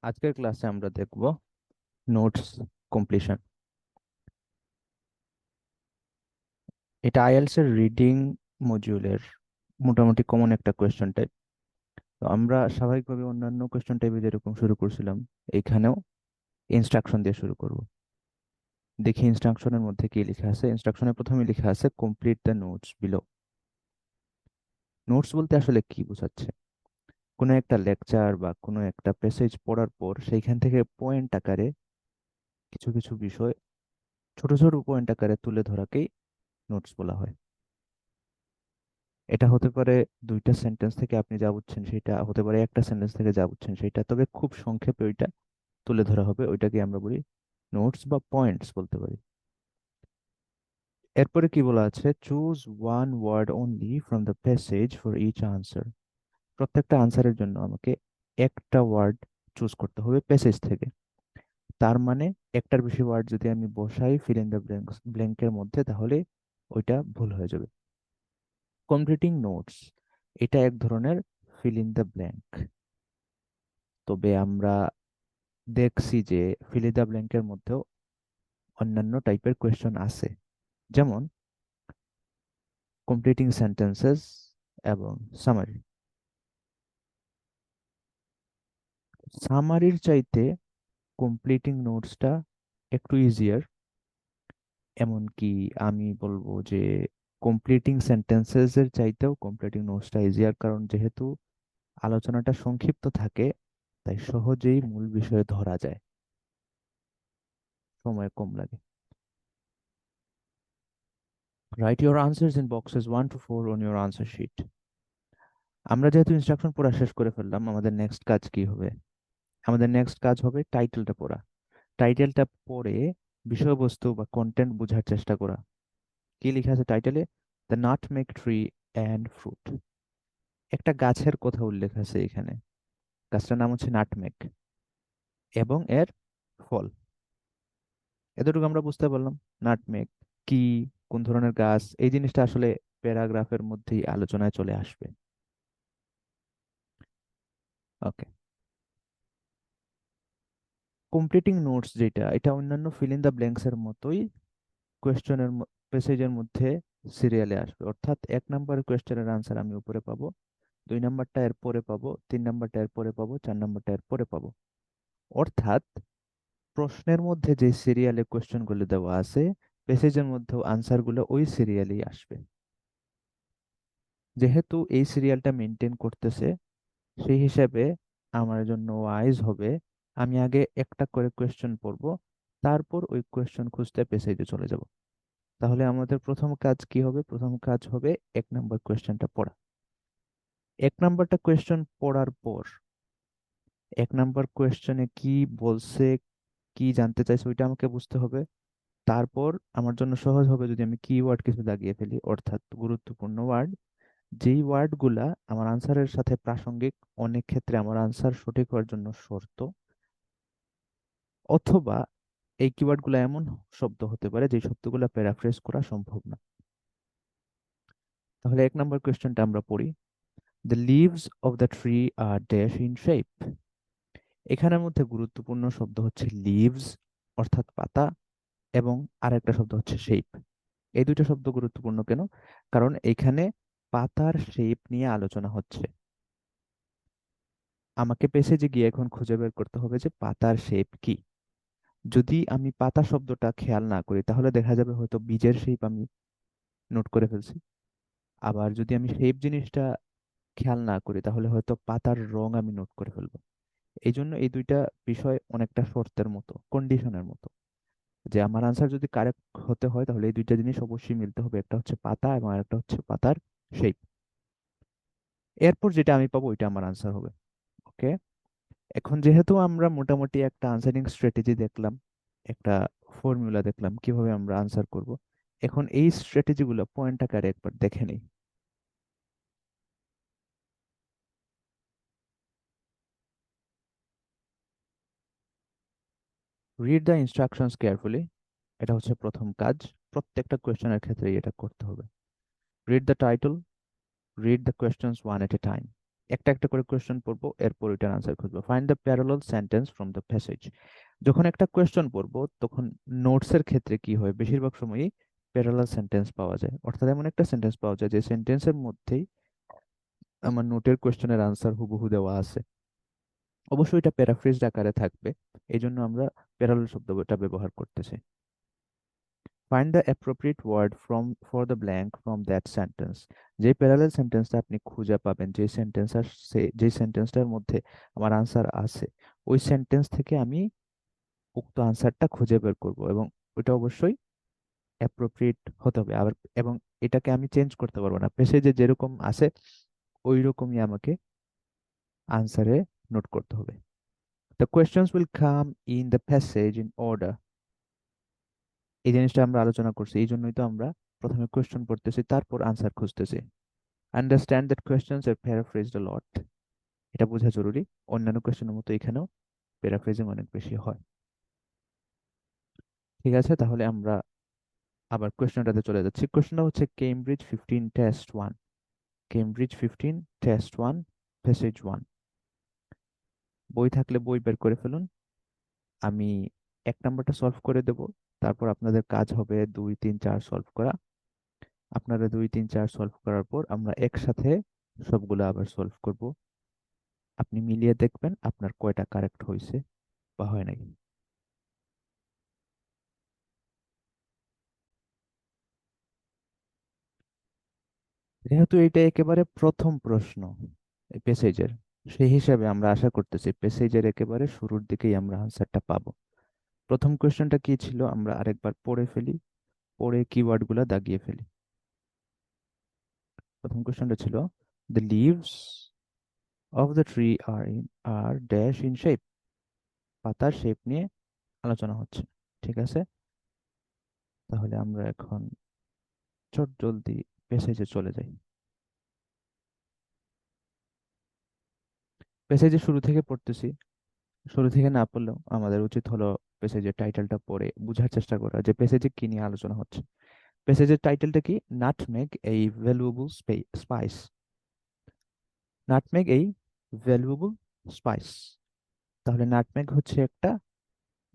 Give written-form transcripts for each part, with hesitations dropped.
আজকের ক্লাসে আমরা দেখব নোটস কমপ্লিশন। এটা আইএলটিএস এর রিডিং মডিউলের মোটামুটি কমন একটা কোয়েশ্চেন টাইপ। তো আমরা স্বাভাবিকভাবে অন্যান্য কোয়েশ্চেন টাইপে যেরকম শুরু করছিলাম, এখানেও ইনস্ট্রাকশন দিয়ে শুরু করব। দেখি ইনস্ট্রাকশনের মধ্যে কি লেখা আছে। ইনস্ট্রাকশনের প্রথমে লেখা আছে complete the notes below. Notes বলতে আসলে কি বোঝাচ্ছে? কোনো একটা লেকচার বা কোনো একটা প্যাসেজ পড়ার পর সেইখান থেকে পয়েন্ট আকারে কিছু কিছু বিষয় ছোট ছোট পয়েন্ট আকারে তুলে ধরাকেই নোটস বলা হয়। এটা হতে পারে দুইটা সেন্টেন্স থেকে আপনি যা বুঝছেন সেটা, হতে পারে একটা সেন্টেন্স থেকে যা বুঝছেন সেটা, তবে খুব সংক্ষেপে ওইটা তুলে ধরা হবে। ওইটাকে আমরা বলি নোটস বা পয়েন্টস বলতে পারি। এরপরে কি বলা আছে, choose one word only from the passage for each answer. প্রত্যেকটা আনসারের জন্য আমাকে একটা ওয়ার্ড চুজ করতে হবে প্যাসেজ থেকে। তার মানে একটার বেশি ওয়ার্ড যদি আমি বসাই ফিল ইন দ্য ব্ল্যাঙ্কের মধ্যে, তাহলে ওইটা ভুল হয়ে যাবে। কমপ্লিটিং নোটস, এটা এক ধরনের ফিল ইন দ্য ব্ল্যাঙ্ক। তবে আমরা দেখছি যে ফিল ইন দ্য ব্ল্যাঙ্কের মধ্যেও অন্যান্য টাইপের কোয়েশ্চন আছে, যেমন কমপ্লিটিং সেন্টেন্সেস এবং সামারি। সামারির চাইতে কমপ্লিটিং নোটসটা একটু ইজিয়ার। এমনকি আমি বলবো যে কমপ্লিটিং সেন্টেন্সেস এর চাইতেও কমপ্লিটিং নোটসটা ইজিয়ার, কারণ যেহেতু আলোচনাটা সংক্ষিপ্ত থাকে তাই সহজেই মূল বিষয়ে ধরা যায়, সময় কম লাগে। Write your answers in boxes 1 to 4 on your answer sheet. আমরা যেহেতু ইনস্ট্রাকশন পড়া শেষ করে ফেললাম, আমাদের নেক্সট কাজ কি হবে? আমাদের নেক্সট কাজ হবে টাইটেলটা পড়া। টাইটেলটা পড়ে বিষয়বস্তু বা কন্টেন্ট বোঝার চেষ্টা করা। কি লেখা আছে টাইটেলে? The nutmeg tree and fruit. একটা গাছের কথা উল্লেখ আছে এখানে। গাছটার নাম হচ্ছে নাটমেগ এবং এর ফল। এতটুকু আমরা বুঝতে পারলাম। নাটমেগ কি, কোন ধরনের গাছ, এই জিনিসটা আসলে প্যারাগ্রাফের মধ্যেই আলোচনায় চলে আসবে। ওকে। কমপ্লিটিং নোটস যেটা, এটা অন্যান্য ফিল ইন দ্য ব্ল্যাঙ্কস এর মতোই কোয়েশ্চেনের প্যাসেজের মধ্যে সিরিয়ালে আসবে। অর্থাৎ 1 নম্বর কোয়েশ্চেনের আনসার আমি উপরে পাবো, 2 নম্বরটা এর পরে পাবো, 3 নম্বরটা এর পরে পাবো, 4 নম্বরটা এর পরে পাবো। অর্থাৎ প্রশ্নের মধ্যে যে সিরিয়ালে কোয়েশ্চেনগুলো দেওয়া আছে, প্যাসেজের মধ্যেও আনসারগুলো ওই সিরিয়ালেই আসবে। যেহেতু এই সিরিয়ালটা মেনটেন করতেছে, সেই হিসাবে আমার জন্য ওয়াইজ হবে আমি আগে একটা করে কোয়েশ্চেন পড়বো, তারপর ওই কোয়েশ্চেন খুঁজতে পেসেজে চলে যাব। তাহলে আমাদের প্রথম কাজ কি হবে? প্রথম কাজ হবে 1 নম্বর কোয়েশ্চেনটা পড়া। 1 নম্বরটা কোয়েশ্চেন পড়ার পর 1 নম্বর কোয়েশ্চেনে কি বলছে, কি জানতে চাইছে, ওইটা আমাকে বুঝতে হবে। তারপর আমার জন্য সহজ হবে যদি আমি কিওয়ার্ড কিছু দাগিয়ে ফেলি, অর্থাৎ গুরুত্বপূর্ণ ওয়ার্ড, যেই ওয়ার্ডগুলা আমার আনসারের সাথে প্রাসঙ্গিক, অনেক ক্ষেত্রে আমার আনসার সঠিক হওয়ার জন্য শর্ত, অথবা এই কিওয়ার্ডগুলো এমন শব্দ হতে পারে যে শব্দগুলো প্যারাফ্রেজ করা সম্ভব না। তাহলে 1 নম্বর কোয়েশ্চেনটা আমরা পড়ি। The leaves of the tree R dash in shape. এখানের মধ্যে গুরুত্বপূর্ণ শব্দ হচ্ছে লিভস অর্থাৎ পাতা, এবং আরেকটা শব্দ হচ্ছে শেপ। এই দুইটা শব্দ গুরুত্বপূর্ণ কেন? কারণ এখানে পাতার শেপ নিয়ে আলোচনা হচ্ছে। আমাকে পেসেজে গিয়ে এখন খুঁজে বের করতে হবে যে পাতার শেপ কি। যদি আমি পাতা শব্দটা খেয়াল না করি, তাহলে দেখা যাবে হয়তো বীজের শেপ আমি নোট করে ফেলছি। আবার যদি আমি শেপ জিনিসটা খেয়াল না করি, তাহলে হয়তো পাতার রং আমি নোট করে ফেলবো। এই জন্য এই দুইটা বিষয় অনেকটা শর্তের মতো, কন্ডিশনের মতো, যে আমার আনসার যদি কারেক্ট হতে হয় তাহলে এই দুইটা জিনিস অবশ্যই মিলতে হবে। একটা হচ্ছে পাতা এবং আরেকটা হচ্ছে পাতার শেপ। এরপর যেটা আমি পাবো ওইটা আমার আনসার হবে। ওকে। এখন যেহেতু আমরা মোটামুটি একটা আনসারিং স্ট্র্যাটেজি দেখলাম, একটা ফর্মুলা দেখলাম কিভাবে আমরা আনসার করব, এখন এই স্ট্র্যাটেজিগুলো পয়েন্ট আকারে একবার দেখে নেই। Read the instructions carefully. এটা হচ্ছে প্রথম কাজ। প্রত্যেকটা কোয়েশ্চেনের ক্ষেত্রে এটা করতে হবে। Read the title, read the questions one at a time. একটা একটা করে কোয়েশ্চেন পড়বো, এরপর এটার আনসার খুঁজবো। Find the parallel sentence from the passage. যখন একটা কোয়েশ্চেন পড়বো তখন নোটসের ক্ষেত্রে কি হয়, বেশিরভাগ সময়ই প্যারালাল সেন্টেন্স পাওয়া যায়, অর্থাৎ এমন একটা সেন্টেন্স পাওয়া যায় যে সেন্টেন্সের মধ্যেই আমার নোটের কোয়েশ্চেনের আনসার হুবহু দেওয়া আছে। অবশ্যই এটা প্যারাফ্রেজড আকারে থাকবে, এই জন্য আমরা প্যারালাল শব্দটা ব্যবহার করতেছি। Find the appropriate word from for the blank from that sentence. যে প্যারালাল সেন্টেন্সটা আপনি খুঁজে পাবেন, যে সেন্টেন্সটার মধ্যে আমার আনসার আছে, ওই সেন্টেন্স থেকে আমি উক্ত আনসারটা খুঁজে বের করব, এবং ওইটা অবশ্যই অ্যাপ্রোপ্রিয়েট হতে হবে। আবার এবং এটাকে আমি চেঞ্জ করতে পারবো না, পেজে যেরকম আছে ওই রকমই আমাকে আনসারে নোট করতে হবে। The questions will come in the passage in order. এই জিনিসটা আমরা আলোচনা করছি, এই জন্যই তো আমরা প্রথমে কোয়েশ্চেন পড়তেছি, তারপর আনসার খুঁজতেছি। আন্ডারস্ট্যান্ড দ্যাট কোয়েশ্চেন্স আর প্যারাফ্রেজড আ লট। এটা বোঝা জরুরি, অন্যান্য কোয়েশ্চেনের মতো এখানেও প্যারাফ্রেজিং অনেক বেশি হয়। ঠিক আছে, তাহলে আমরা আবার কোয়েশ্চেনটাতে চলে যাচ্ছি। কোয়েশ্চেনটা হচ্ছে Cambridge 15 test 1। Cambridge 15 test 1 passage 1। বই থাকলে বই বের করে ফেলুন। আমি 1 নাম্বারটা সলভ করে দেব, তারপর আপনাদের কাজ হবে 2 3 4 সলভ করা। আপনারা 2 3 4 সলভ করার পর আমরা একসাথে সবগুলো আবার সলভ করব। আপনি মিলিয়ে দেখবেন আপনার কয়টা কারেক্ট হয়েছে বা হয় নাই। যেহেতু এটা একেবারে প্রথম প্রশ্ন এই প্যাসেজের, সেই হিসাবে আমরা আশা করতেছি প্যাসেজের একেবারে শুরুর দিকেই আমরা আনসারটা পাবো। প্রথম কোয়েশ্চেনটা কি ছিল আমরা আরেকবার পড়ে ফেলি, পড়ে কিওয়ার্ডগুলো দাগিয়ে ফেলি। প্রথম কোয়েশ্চেনটা ছিল the leaves of the tree R dash in shape. পাতার শেপ নিয়ে আলোচনা হচ্ছে। ঠিক আছে, তাহলে আমরা এখন চট জলদি প্যাসেজে চলে যাই। প্যাসেজে শুরু থেকে পড়তেছি, শুরু থেকে না পড়লেও আমাদের উচিত হলো প্যাসেজের টাইটেলটা পড়ে বোঝার চেষ্টা করা যে প্যাসেজে কি নিয়ে আলোচনা হচ্ছে। প্যাসেজের টাইটেলটা কি? নাটমেগ এই ভ্যালুয়েবল স্পাইস। নাটমেগ এই ভ্যালুয়েবল স্পাইস। তাহলে নাটমেগ হচ্ছে একটা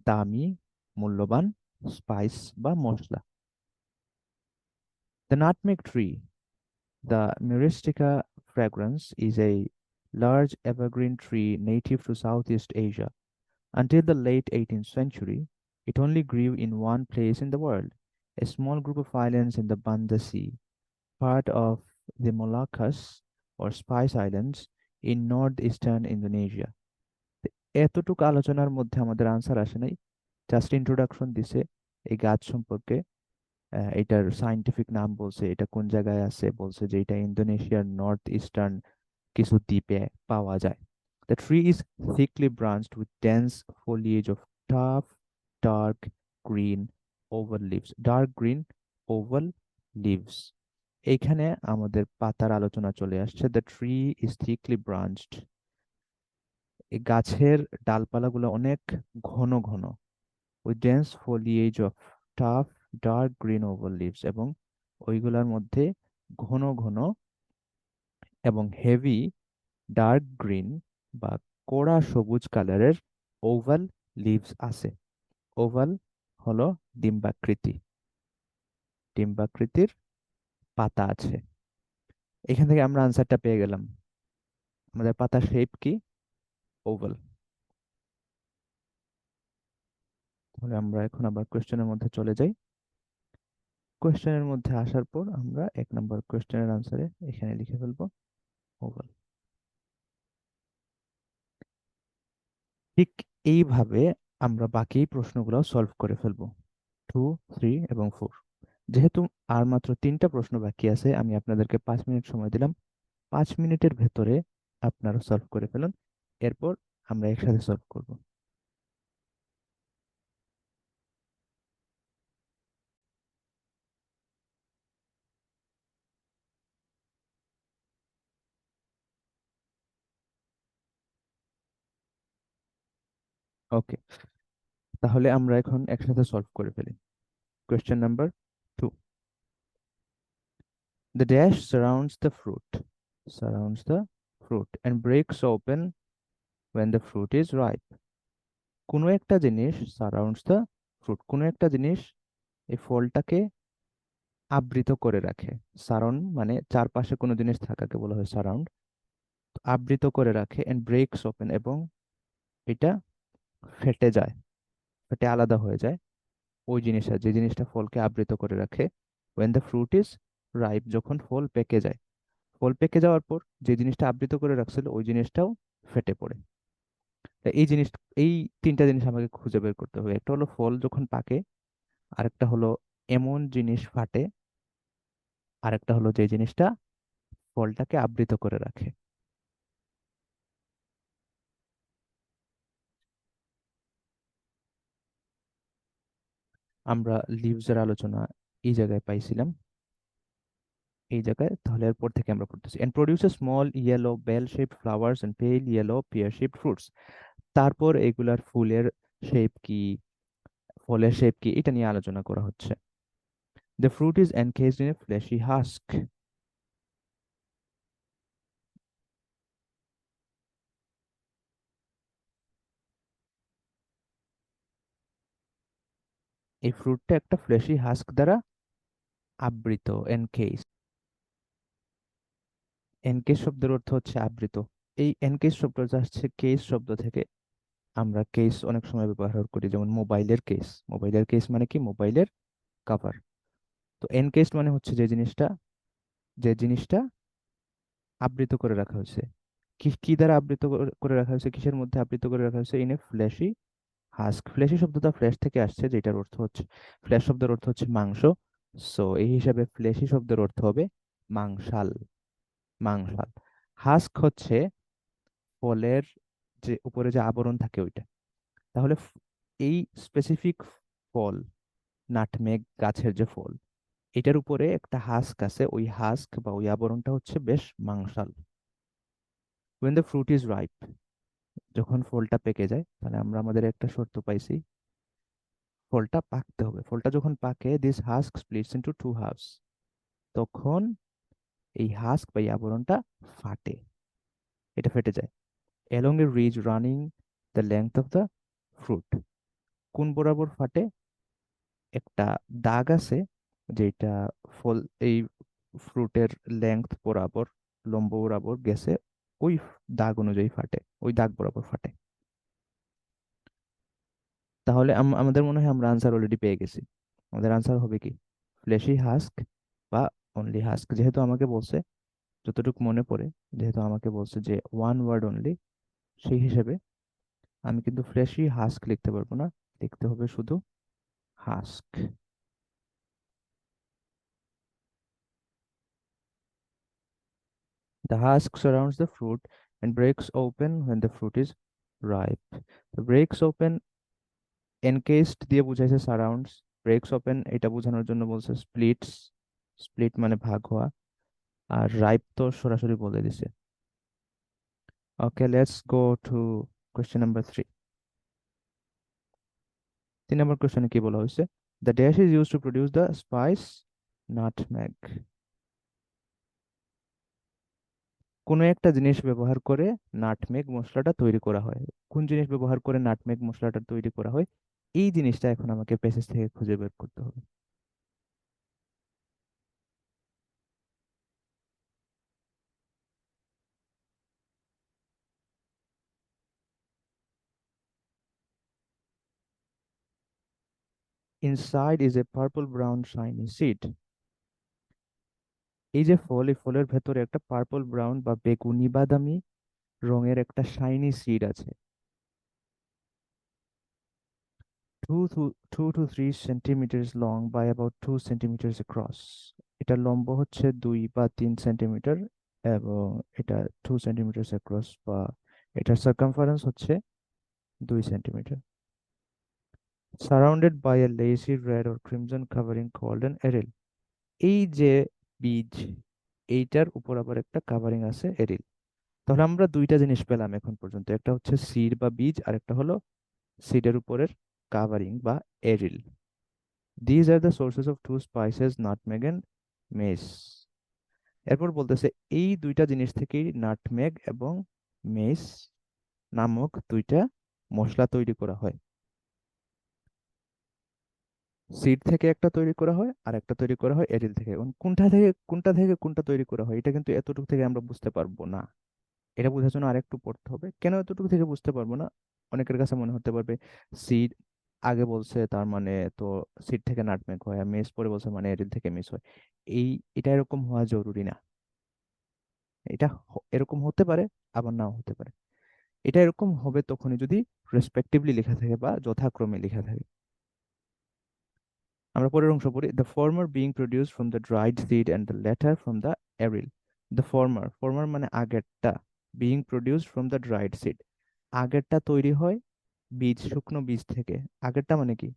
দামি, মূল্যবান স্পাইস বা মশলা। The nutmeg tree, the Myristica fragrans is a large evergreen tree native to Southeast Asia. Until the late 18th century, it only grew in one place in the world, a small group of islands in the Banda Sea, part of the Moluccas or Spice Islands in northeastern Indonesia. এতটুকু আলোচনার মধ্যে আমাদের answer আসে নাই, just introduction দিছে এই গাছ সম্পর্কে। এটার সায়েন্টিফিক নাম বলছে, এটা কোন জায়গায় আছে বলছে যে এটা ইন্দোনেশিয়ার নর্থ ইস্টার্ন কিছু দ্বীপে পাওয়া যায়। The tree is thickly branched with dense foliage of tough, dark green oval leaves. Dark green oval leaves. এইখানে আমাদের পাতার আলোচনা চলে আসছে। The tree is thickly branched. এই গাছের ডালপালাগুলো অনেক ঘন ঘন। With dense foliage of tough, dark green oval leaves, এবং ওইগুলোর মধ্যে ঘন ঘন এবং হেভি ডার্ক গ্রিন বা কড়া সবুজ কালারের ওভাল লিভস আছে। ওভাল হলো ডিম্বাকৃতি, ডিম্বাকৃতির পাতা আছে। এখান থেকে আমরা আনসারটা পেয়ে গেলাম, আমাদের পাতার শেপ কি? ওভাল। তাহলে আমরা এখন আবার কোয়েশ্চেনের মধ্যে চলে যাই। কোয়েশ্চেনের মধ্যে আসার পর আমরা 1 নম্বর কোয়েশ্চেনের আনসারে এখানে লিখে ফেলবো ওভাল। ঠিক এইভাবে আমরা বাকি প্রশ্নগুলো সলভ করে ফেলবো, 2 3 এবং 4। যেহেতু আর মাত্র 3টা প্রশ্ন বাকি আছে, আমি আপনাদেরকে 5 মিনিট সময় দিলাম। 5 মিনিটের ভেতরে আপনারা সলভ করে ফেলুন, এরপর আমরা একসাথে সলভ করব। ওকে, তাহলে আমরা এখন একসাথে সলভ করে ফেলি। Question number 2। The dash surrounds the fruit. Surrounds the fruit and breaks open when the fruit is ripe. কোনো একটা জিনিস সারাউন্ডস দ্য ফ্রুট, কোনো একটা জিনিস এই ফলটাকে আবৃত করে রাখে। সারাউন্ড মানে চারপাশে কোনো জিনিস থাকাকে বলা হয় সারাউন্ড। আবৃত করে রাখে এন্ড ব্রেকস ওপেন, এবং এটা ফেটে যায়, ফেটে আলাদা হয়ে যায় ওই জিনিসটা, যে জিনিসটা ফলকে আবৃত করে রাখে। when the fruit is ripe, যখন ফল পেকে যায়। ফল পেকে যাওয়ার পর যে জিনিসটা আবৃত করে রাখছিল ওই জিনিসটাও ফেটে পড়ে। তা এই জিনিস, এই তিনটা জিনিস আমাকে খুঁজে বের করতে হবে। একটা হলো ফল যখন পাকে, আরেকটা হলো এমন জিনিস ফাটে, আরেকটা হলো যে জিনিসটা ফলটাকে আবৃত করে রাখে। আমরা লিভস এর আলোচনা এই জায়গায় পাইছিলাম, এই জায়গায়। তাহলে এরপর থেকে আমরা পড়তেছি and produces small yellow bell shaped flowers and pale yellow pear shaped fruits। তারপর এগুলার ফুলের শেপ কি, ফলের শেপ কি, এটা নিয়ে আলোচনা করা হচ্ছে। the fruit is encased in a fleshy husk। এই ফ্রুটটা একটা ফ্লেশি হাস্ক দ্বারা আবৃত, এনকেস। এনকেস শব্দের অর্থ হচ্ছে আবৃত। এই এনকেস শব্দটা আসছে কেস শব্দ থেকে। আমরা কেস অনেক সময় ব্যবহার করি, যেমন মোবাইলের কেস। মোবাইলের কেস মানে কি, মোবাইলের কভার। তো এনকেস মানে হচ্ছে যে জিনিসটা আবৃত করে রাখা হয়েছে। কি কি দ্বারা আবৃত করে রাখা হয়েছে, কিসের মধ্যে আবৃত করে রাখা হয়েছে? In a fleshy husk. Fleshy শব্দটা ফ্লেশ থেকে আসছে, যেটার অর্থ হচ্ছে, ফ্লেশ শব্দের অর্থ হচ্ছে মাংস। সো এই হিসাবে ফ্লেশি শব্দের অর্থ হবে মাংসাল, মাংসাল। হাস্ক হচ্ছে ফলের যে উপরে যে আবরণ থাকে ওইটা। তাহলে এই স্পেসিফিক ফল, নাটমেগ গাছের যে ফল, এটার উপরে একটা হাস্ক আছে, ওই হাস্ক বা ওই আবরণটা হচ্ছে বেশ মাংসাল। when the fruit is ripe, যখন ফলটা পেকে যায়, তাহলে আমরা আমাদের একটা শর্ত পাইছি, ফলটা পাকতে হবে। ফলটা যখন পাকে, this husk splits into two halves, তখন এই হাস্ক বা এই আবরণটা ফাটে, এটা ফেটে যায়। along a ridge running the length of the fruit, কোন বরাবর ফাটে? একটা দাগ আছে যেটা ফল, এই ফ্রুটের লেংথ বরাবর, লম্ব বরাবর গেছে, ওই দাগ অনুযায়ী ফাটে, ওই দাগ বরাবর ফাটে। তাহলে আমাদের মনে হয় আমরা আনসার অলরেডি পেয়ে গেছি। আমাদের আনসার হবে কি, ফ্লেশি হাস্ক বা অনলি হাস্ক। যেহেতু আমাকে বলছে, যতটুকু মনে পড়ে, যেহেতু আমাকে বলছে যে ওয়ান ওয়ার্ড অনলি, সেই হিসেবে আমি কিন্তু ফ্লেশি হাস্ক লিখতে পারবো না, লিখতে হবে শুধু husk. The husk surrounds the fruit and breaks open when the fruit is ripe. The breaks open, encased দিয়ে বুঝাইছে সারাউন্ডস, ব্রেকস ওপেন এটা বোঝানোর জন্য বলছে স্প্লিটস, স্প্লিট মানে ভাগ হওয়া, আর রাইপ তো সরাসরি বলে দিছে। Okay, let's go to question number 3। 3 নম্বর কোয়েশ্চেনে কি বলা হয়েছে? The dash is use to produce the spice nutmeg. কোনো একটা জিনিস ব্যবহার করে নাটমেগ মশলাটা তৈরি করা হয়। কোন জিনিস ব্যবহার করে নাটমেগ মশলাটা তৈরি করা হয়, এই জিনিসটা এখন আমাকে প্যাসেজ থেকে খুঁজে বের করতে হবে। Inside is a purple brown shiny seed. এই যে ফল, এই ফলের ভেতরে একটা পার্পল ব্রাউন বা বেগুনি বাদামি রঙের একটা শাইনি সিড আছে। 2 to 3 centimeters long by about 2 centimeters across। এটা লম্ব হচ্ছে 2 বা 3 সেন্টিমিটার, এবং এটা 2 centimeters across, বা এটার সার্কামফারেন্স হচ্ছে 2 centimetre. Surrounded by a lacy red or crimson covering called an aril. এই যে বীজ, এইটার উপর আবার একটা কাভারিং আছে, এরিল। তাহলে আমরা দুইটা জিনিস পেলাম এখন পর্যন্ত, একটা হচ্ছে সিড বা বীজ, আর একটা হলো সিডের উপরের কাভারিং বা aryl. These are the sources of two spices, nutmeg and mace। এরপর বলতেছে এই দুইটা জিনিস থেকেই নাটমেগ এবং মেস নামক দুইটা মশলা তৈরি করা হয়। সিড থেকে একটা তৈরি করা হয় আর একটা তৈরি করা হয় এরিল থেকে। এখন কোনটা তৈরি করা হয় এটা কিন্তু এতটুকু থেকে আমরা বুঝতে পারবো না। এটা বোঝার জন্য আরেকটু পড়তে হবে। কেন এতটুকু থেকে বুঝতে পারবো না? অনেকের কাছে মনে হতে পারবে সিড আগে বলছে তার মানে তো সিড থেকে নাটমেগ হয়, আর মেস পরে বলছে মানে এরিল থেকে মেস হয়। এই এটা এরকম হওয়া জরুরি না। এটা এরকম হতে পারে, আবার নাও হতে পারে। এটা এরকম হবে তখনই যদি রেসপেক্টিভলি লেখা থাকে বা যথাক্রমে লেখা থাকে। আমরা পরের অংশ পড়ি, the former being produce from the dried seed and the letter from the aryl. The former, former মানে আগেরটা, being produce from the dried seed, আগেরটা তৈরি হয় বীজ, শুকনো বীজ থেকে। আগেরটা মানে কি?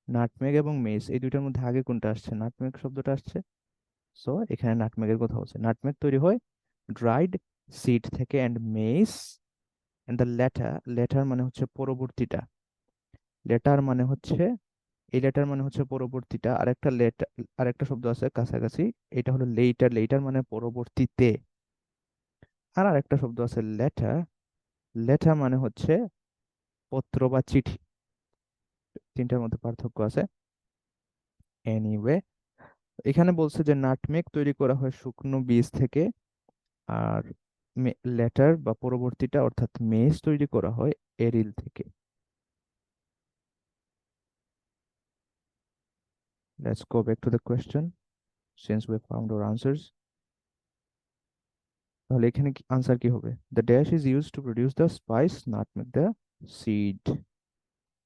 নাটমেগ এবং মেস, এই দুইটার মধ্যে আগে কোনটা আসছে? নাটমেগ শব্দটা আসছে। সো এখানে নাটমেগের কথা হচ্ছে। নাটমেগ তৈরি হয় ড্রাইড সিড থেকে, and mace and the latter, latter মানে হচ্ছে পরবর্তীটা, লেটার মানে হচ্ছে, এই লেটার মানে হচ্ছে পরবর্তীটা। আরেকটা লেটার, আরেকটা শব্দ আছে কাছাকাছি, এটা হলো লেটার, লেটার মানে পরবর্তীতে। আর আরেকটা শব্দ আছে লেটার, লেটার মানে হচ্ছে পত্র বা চিঠি। তিনটার মধ্যে পার্থক্য আছে। এনিওয়ে, এখানে বলছে যে নাটমেগ তৈরি করা হয় শুকনো বীজ থেকে, আর লেটার বা পরবর্তীটা অর্থাৎ মেস তৈরি করা হয় এরিল থেকে। Let's go back to the question since we found our answers. তাহলে এখানে আনসার কি হবে? The dash is use to produce the spice nutmeg the seed.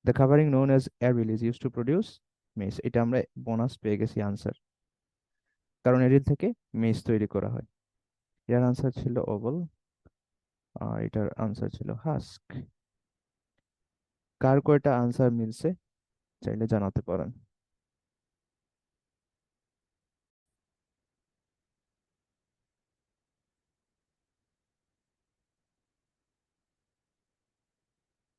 The covering known as aril is use to produce mace. এটা আমরা bonus পেয়ে গেছি answer, কারণ aryl থেকে মেস তৈরি করা হয়। এর আনসার ছিল ওভাল, আর এটার আনসার ছিল হাস্ক। কার কয়টা আনসার মিলছে চাইলে জানাতে পারেন।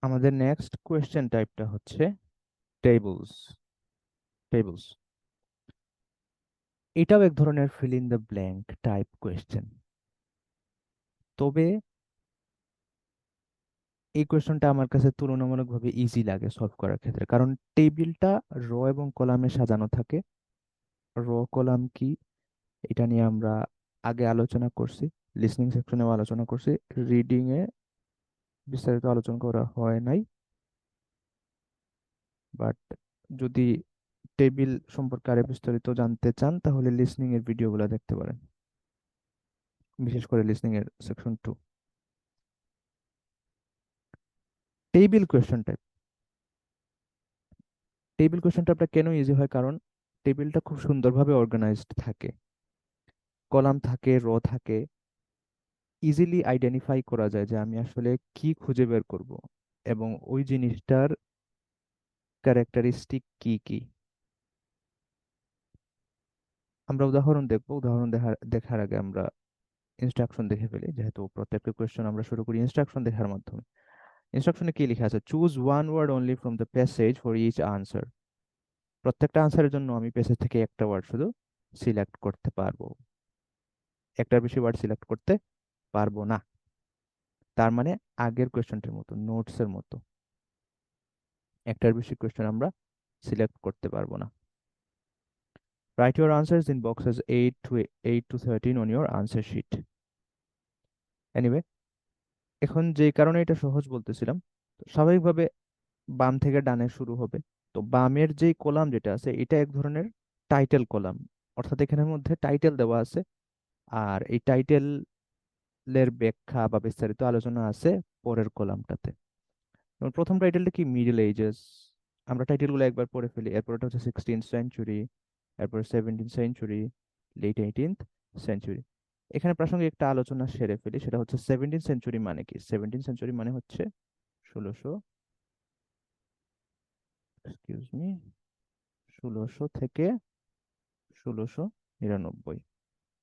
আমাদের নেক্সট কোয়েশ্চেন টাইপটা হচ্ছে টেবলস। টেবলস এটাও এক ধরনের fill in the blank type question. তবে এই কোয়েশ্চনটা আমার কাছে তুলনামূলকভাবে ইজি লাগে সলভ করার ক্ষেত্রে, কারণ টেবিলটা রো এবং কলামে সাজানো থাকে। রো কলাম কি এটা নিয়ে আমরা আগে আলোচনা করছি, লিসনিং সেকশনেও আলোচনা করছি, রিডিং এ বিস্তারিত আলোচনা করা হয় নাই। বাট যদি টেবিল সম্পর্কে আরো বিস্তারিত জানতে চান তাহলে লিসনিং এর ভিডিওগুলো দেখতে পারেন, বিশেষ করে লিসনিং এর section 2। Table question type, table কোয়েশ্চনটা আপনার কেন ইজি হয়? কারণ টেবিলটা খুব সুন্দরভাবে অর্গানাইজড থাকে, কলাম থাকে, রো থাকে, ইজিলি আইডেন্টিফাই করা যায় যে আমি আসলে কি খুঁজে বের করব এবং ওই জিনিসটার ক্যারেক্টারিস্টিক কি কি। আমরা উদাহরণ দেখবো, উদাহরণ দেখার আগে আমরা ইনস্ট্রাকশন দেখে ফেলি, যেহেতু প্রত্যেকটা কোয়েশ্চেন আমরা শুরু করি ইনস্ট্রাকশন দেখার মাধ্যমে। ইনস্ট্রাকশনে কি লেখা আছে? Choose one word only from the passage for each answer. প্রত্যেকটা আনসারের জন্য আমি প্যাসেজ থেকে একটা ওয়ার্ড শুধু সিলেক্ট করতে পারবো, একটার বেশি ওয়ার্ড সিলেক্ট করতে পারবো না। তার মানে আগের কোয়েশ্চনটির মতো, নোটসের মতো, একটার বেশি কোয়েশ্চেন আমরা সিলেক্ট করতে পারবো না। Write your answers in boxes 8 to 13 on your answer sheet. Anyway, এখন যে কারণে এটা সহজ বলতেছিলাম, তো স্বাভাবিকভাবে বাম থেকে ডানে শুরু হবে। তো বামের যে কলাম যেটা আছে এটা এক ধরনের টাইটেল কলাম, অর্থাৎ এখানের মধ্যে টাইটেল দেওয়া আছে, আর এই টাইটেলের ব্যাখ্যা বা বিস্তারিত আলোচনা আছে পরের কলামটাতে। যেমন প্রথম টাইটেলটা কি? Middle ages. আমরা টাইটেলগুলো একবার পড়ে ফেলি। এরপর এটা হচ্ছে 16th সেঞ্চুরি, এরপর 17th century, late 18th century. এখানে প্রাসঙ্গিক একটা আলোচনা সেরে ফেলি, সেটা হচ্ছে 17th সেঞ্চুরি মানে কি। 17th সেঞ্চুরি মানে হচ্ছে 1600, এক্সকিউজ মি, 1600 থেকে 1699।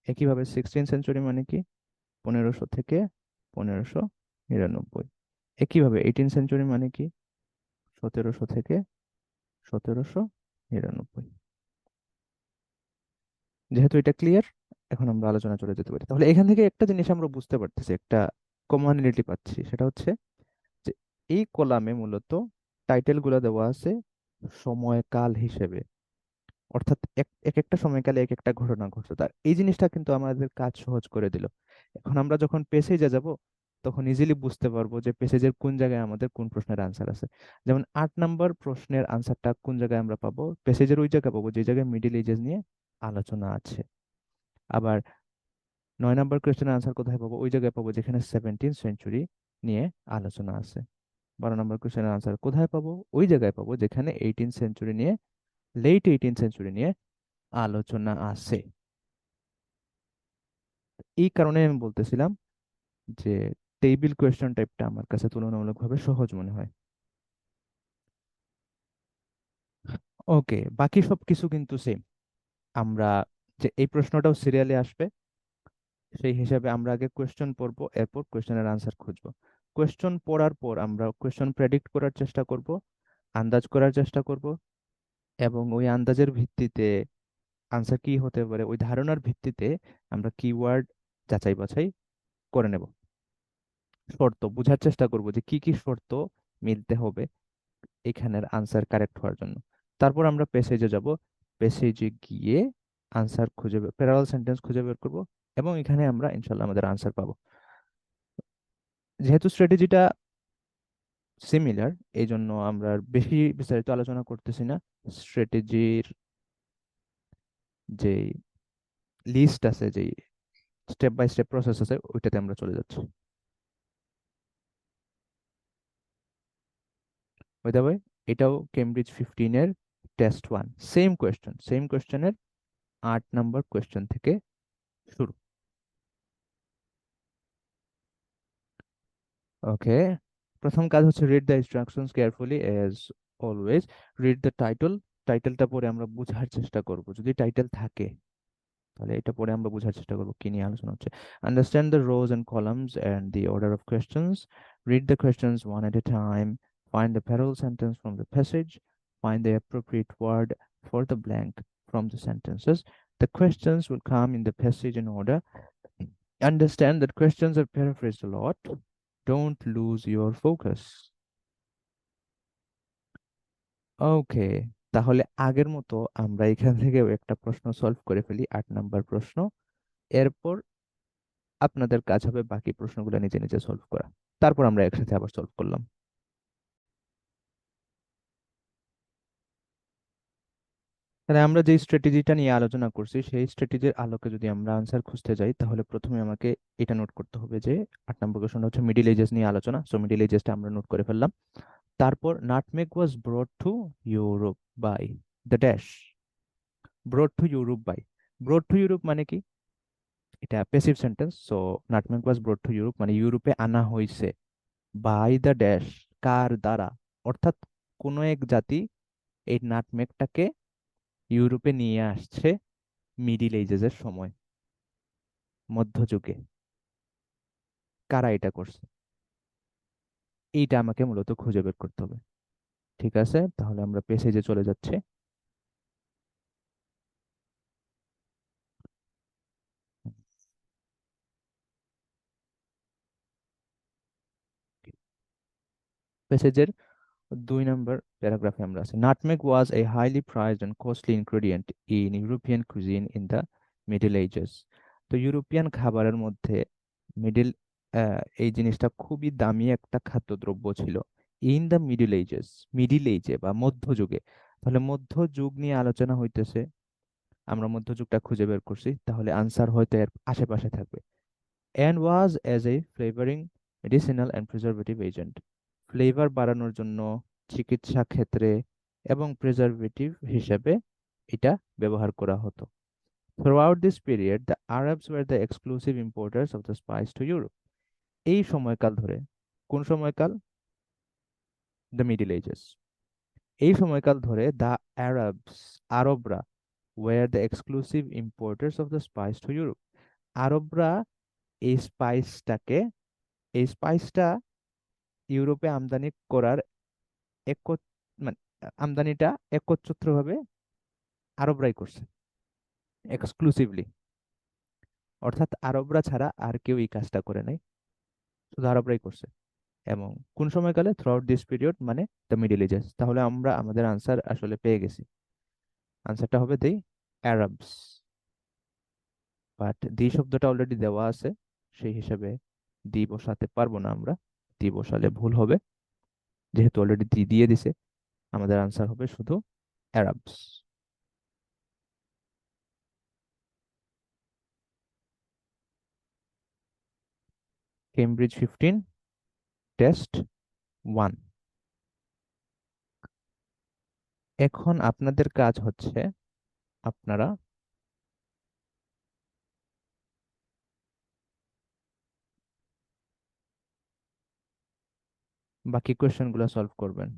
একইভাবে 16th সেঞ্চুরি মানে কি? 1500 থেকে 1599। একইভাবে 18th সেঞ্চুরি মানে কি? 1700 থেকে 1799। যেহেতু এটা ক্লিয়ার, এখন আমরা আলোচনা চলে যেতে পারি। তাহলে এখান থেকে একটা জিনিস আমরা বুঝতে পারতেছি, একটা কমনলিটি পাচ্ছি, সেটা হচ্ছে যে এই কলামে মূলত টাইটেল গুলো দেওয়া আছে সময়কাল হিসেবে, অর্থাৎ এক এক একটা সময়কালে এক একটা ঘটনা ঘটছে। তার এই জিনিসটা কিন্তু আমাদের কাজ সহজ করে দিল। এখন আমরা যখন পেসেজে যাব তখন ইজিলি বুঝতে পারবো যে পেসেজের কোন জায়গায় আমাদের কোন প্রশ্নের আনসার আছে। যেমন 8 নম্বর প্রশ্নের আনসারটা কোন জায়গায় আমরা পাবো, পেসেজের ওই জায়গায় পাবো যে জায়গায় মিডিল এজেস নিয়ে আলোচনা আছে। আবার 9 নম্বর কোয়েশ্চেনের আনসার কোথায় পাবো, ওই জায়গায় পাবো যেখানে 17th সেঞ্চুরি নিয়ে আলোচনা আছে। 12 নম্বর কোয়েশ্চেনের আনসার কোথায় পাবো, ওই জায়গায় পাবো যেখানে 18th সেঞ্চুরি নিয়ে, লেট 18th সেঞ্চুরি নিয়ে আলোচনা আছে। এই কারণে আমি বলতেছিলাম যে টেবিল কোয়েশ্চন টাইপটা আমার কাছে তুলনামূলকভাবে সহজ মনে হয়। ওকে, বাকি সব কিছু কিন্তু সেম। আমরা যে এই প্রশ্নটাও সিরিয়ালে আসবে, সেই হিসাবে আমরা আগে কোয়েশ্চন পড়বো, এরপর কোয়েশ্চনের আনসার খুঁজবো। কোয়েশ্চন পড়ার পর আমরা কোয়েশ্চন প্রেডিক্ট করার চেষ্টা করব, আন্দাজ করার চেষ্টা করব, এবং ওই আন্দাজের ভিত্তিতে আনসার কি হতে পারে ওই ধারণার ভিত্তিতে আমরা কিওয়ার্ড যাচাই বাছাই করে নেব। শর্ত বোঝার চেষ্টা করব যে কি কি শর্ত মিলতে হবে এখানের আনসার কারেক্ট হওয়ার জন্য। তারপর আমরা প্যাসেজে যাব, প্যাসেজে গিয়ে আনসার খুঁজে প্যারালাল সেন্টেন্স খুঁজে বের করব, এবং এখানে আমরা ইনশাল্লাহ আমাদের আনসার পাবো। যেহেতু স্ট্র্যাটেজিটা সিমিলার, এই জন্য আমরা আর বেশি বিস্তারিত আলোচনা করতেছি না। স্ট্র্যাটেজির যে লিস্ট আছে, যে স্টেপ বাই স্টেপ প্রসেস আছে, ওইটাতে আমরা চলে যাচ্ছি। বাই দ্য ওয়ে, এটাও কেমব্রিজ 15-এর টেস্ট 1, সেম কোয়েশ্চেনের 8 নম্বর কোয়েশ্চেন থেকে শুরু। ওকে, প্রথম কাজ হচ্ছে read the instructions carefully as always. Read the title, টাইটেলটা পড়ে আমরা বোঝার চেষ্টা করব, যদি টাইটেল থাকে তাহলে এটা পড়ে আমরা বোঝার চেষ্টা করব কি নিয়ে আলোচনা হচ্ছে। Understand the rows and columns and the order of questions, read the questions one at a time, find the parallel sentence from the passage, find the appropriate word for the blank from the sentences. The questions will come in the passage in order. Understand that questions are paraphrased a lot. Don't lose your focus. ওকে, তাহলে আগের মতো আমরা এখান থেকে একটা প্রশ্ন solve করে ফেলি, 8 নম্বর প্রশ্ন। এরপর আপনাদের কাজ হবে বাকি প্রশ্নগুলো নিজে নিজে সলভ করা। তারপর আমরা একসাথে আবার সলভ করলাম। তাহলে আমরা যে স্ট্র্যাটেজিটা নিয়ে আলোচনা করছি সেই স্ট্র্যাটেজির আলোকে যদি আমরা আনসার খুঁজতে যাই, তাহলে প্রথমে আমাকে এটা নোট করতে হবে যে 8 নম্বর কোশ্চেনটা হচ্ছে মিডিল এজেস নিয়ে আলোচনা, সো মিডিল এজেসটা আমরা নোট করে ফেললাম। তারপর nutmeg was brought to Europe by the dash. Brought to Europe by, brought to Europe মানে কি? এটা passive sentence, so nutmeg was brought to Europe মানে ইউরোপে আনা হয়েছে। বাই দ্য ড্যাশ, কার দ্বারা? অর্থাৎ কোনো এক জাতি এই নাটমেগটাকে ইউরোপে নিয়ে আসছে মিডিল এজেসের সময়, মধ্যযুগে। কারা এটা করছে, এইটা আমাকে মূলত খুঁজে বের করতে হবে। ঠিক আছে, তাহলে আমরা পেসেজে চলে যাচ্ছি। পেসেজের 2 নম্বর প্যারাগ্রাফে আমরা আছি। Nutmeg was a highly prized and costly ingredient in European cuisine in the middle ages. তো ইউরোপিয়ান খাবারের মধ্যে মিডিল এই জিনিসটা খুবই দামি একটা খাদ্যদ্রব্য ছিল। In the middle ages, middle এজে বা মধ্যযুগে। তাহলে মধ্যযুগ নিয়ে আলোচনা হইতেছে, আমরা মধ্যযুগটা খুঁজে বের করছি, তাহলে আনসার হয়তো এর আশেপাশে থাকবে। And was as a flavouring, medicinal and preservative agent. Flavour বাড়ানোর জন্য, চিকিৎসা ক্ষেত্রে এবং প্রিজারভেটিভ হিসেবে এটা ব্যবহার করা হতো। Throughout this period, the Arabs were the exclusive importers of the spice to Europe. এই সময়কাল ধরে, কোন সময়কাল? The middle ages. এই সময়কাল ধরে দ্য আরবস, আরবরা, were the exclusive importers of the spice to Europe. আরবরা এই স্পাইসটাকে, এই স্পাইসটা ইউরোপে আমদানি করার এক, মানে আমদানিটা একচ্ছত্রভাবে আরবরাই করছে, এক্সক্লুসিভলি। অর্থাৎ আরবরা ছাড়া আর কেউ এই কাজটা করে নাই, শুধু আরবরাই করছে। এবং কোন সময়কালে? থ্রু আউট দিস পিরিয়ড, মানে দ্য মিডল এজেস। তাহলে আমরা আমাদের আনসার আসলে পেয়ে গেছি। আনসারটা হবে দি অ্যারাবস। বাট দি শব্দটা অলরেডি দেওয়া আছে, সেই হিসাবে দি বসাতে পারবো না আমরা। দি বসালে ভুল হবে, যেহেতু অলরেডি দি দিয়ে দিছে। আমাদের আনসার হবে শুধু অ্যারাবস। Cambridge 15 test 1। এখন আপনাদের কাজ হচ্ছে, আপনারা বাকি কোয়েশ্চেনগুলো সলভ করবেন।